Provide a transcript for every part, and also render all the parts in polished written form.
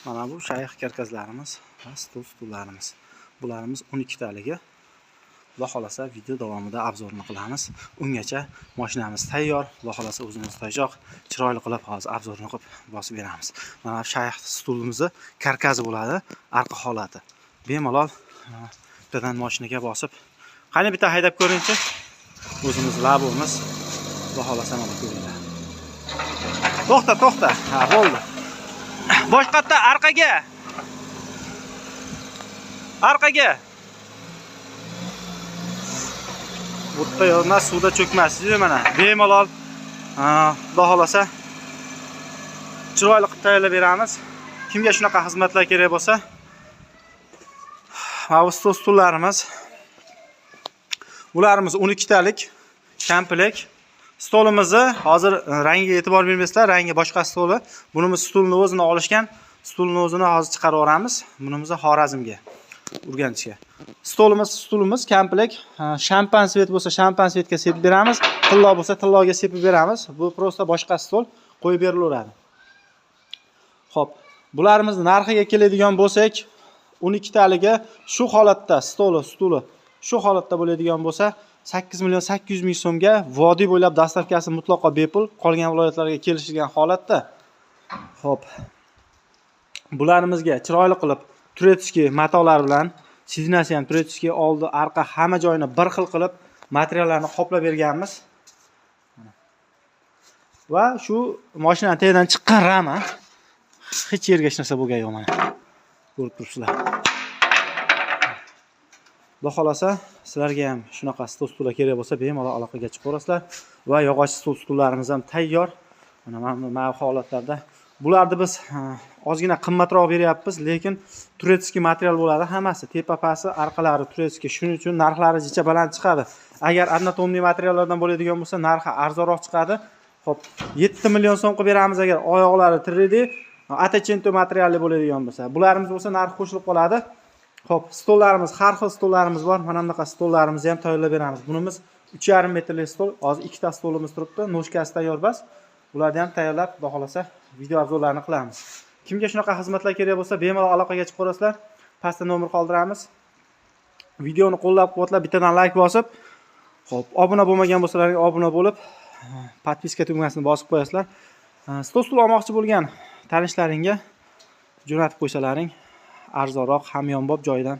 Mana bu shayx karkazlarimiz va stullarimiz. Bularimiz 12 taligi. Xudo xolasa video davomida obzorni qilamiz. Ungacha mashinamiz tayyor. Xudo xolasa o'zimiz toyjoq chiroyli qilib hozir obzorni qilib bosib beramiz. Mana bu shayx stulimizni karkazi bo'ladi, arqa holati. Bemalol bittadan mashinaga bosib, qani bitta haydab ko'ringchi. O'zimiz labimiz. Xudo xolasa mana ko'ringlar. To'xta. Ha, bo'ldi. Boshqatda arqaga. Bu yerda yozma suvda cho'kmasdi mana. Bemalol Xudo xolasa chiroyli qilib tayyorlab beramiz. Kimga shunaqa xizmatlar kerak bo'lsa, mana bu stullarimiz. Bularimiz 12 talik komplekt. Stolimizni hozir rangiga e'tibor bermaysizlar, rangi boshqa stoli. Bunimiz stulni o'zini olishgan. Stulni o'zini hozir chiqarib o'ramiz. Bunimizni Xorazmga, Urganchga. Stulimiz komplekt. Shampan svet bo'lsa, shampan svetga sepib beramiz. Tillo bo'lsa, tilloga sepib beramiz. Bu prosta boshqa stol qo'yib berilaveradi. Xo'p, bularimizni narxiga keladigan bo'lsak, 12 taliga shu holatda stuli shu holatda bo'ladigan bo'lsa 8.800.000 so'mga vodiy bo'ylab dastavkasi mutlaqo bepul, qolgan viloyatlarga kelishilgan holatda. Xo'p. Bularimizga chiroyli qilib turetskiy matolar bilan, siznasi ham turetskiy oldi, arqa hamma joyini bir xil qilib materiallarni qoplab berganmiz. Va shu mashinaning tagidan chiqqan rama hech yerga hech narsa bo'lgan yo'q mana. Ko'rib turibsizlar. Xudo xolasa sizlarga ham shunaqa stullar kerak bo'lsa, bemalol aloqaga chiqaverasizlar va yog'och stullarimiz ham tayyor. Mana bu holatlarda bularni biz ozgina qimmatroq beryapmiz, lekin turetskiy material bo'ladi hammasi. Tepa-pasi, arqalari turetskiy. Shuning uchun narxlari jicha baland chiqadi. Agar anatomiy materiallardan bo'ladigan bo'lsa, narxi arzonroq chiqadi. Xo'p, 7 million so'm qilib beramiz agar oyoqlari 3D, atachento materialli bo'ladigan bo'lsa. Bularimiz bo'lsa narx qo'shilib qoladi. Xo'p, stollarimiz, har xil stollarimiz bor. Mana bunaqa stollarimizni ham tayyorlab beramiz. Bunimiz 3,5 metrli stol. Hozir ikkita stolimiz turibdi. Noshkasi tayyor bas. Bularni ham tayyorlab, xudo xolasa video obzorlarini qilamiz. Kimga shunaqa xizmatlar kerak bo'lsa, bemalol aloqaga chiqaverasizlar. Pastda nomer qoldiramiz. Videoni qo'llab-quvvatlab bittadan like bosib, xo'p, obuna bo'lmagan bo'lsalaring obuna bo'lib, podpiska tugmasini bosib qo'yasizlar. Stul olmoqchi bo'lgan tanishlaringga jo'natib qo'ysalaring, arzonroq, hamyonbop joydan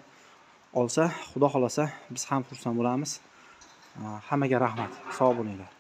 olsa, xudo xolasa biz ham xursand bo'lamiz. Hammaga rahmat. Sog' bo'linglar.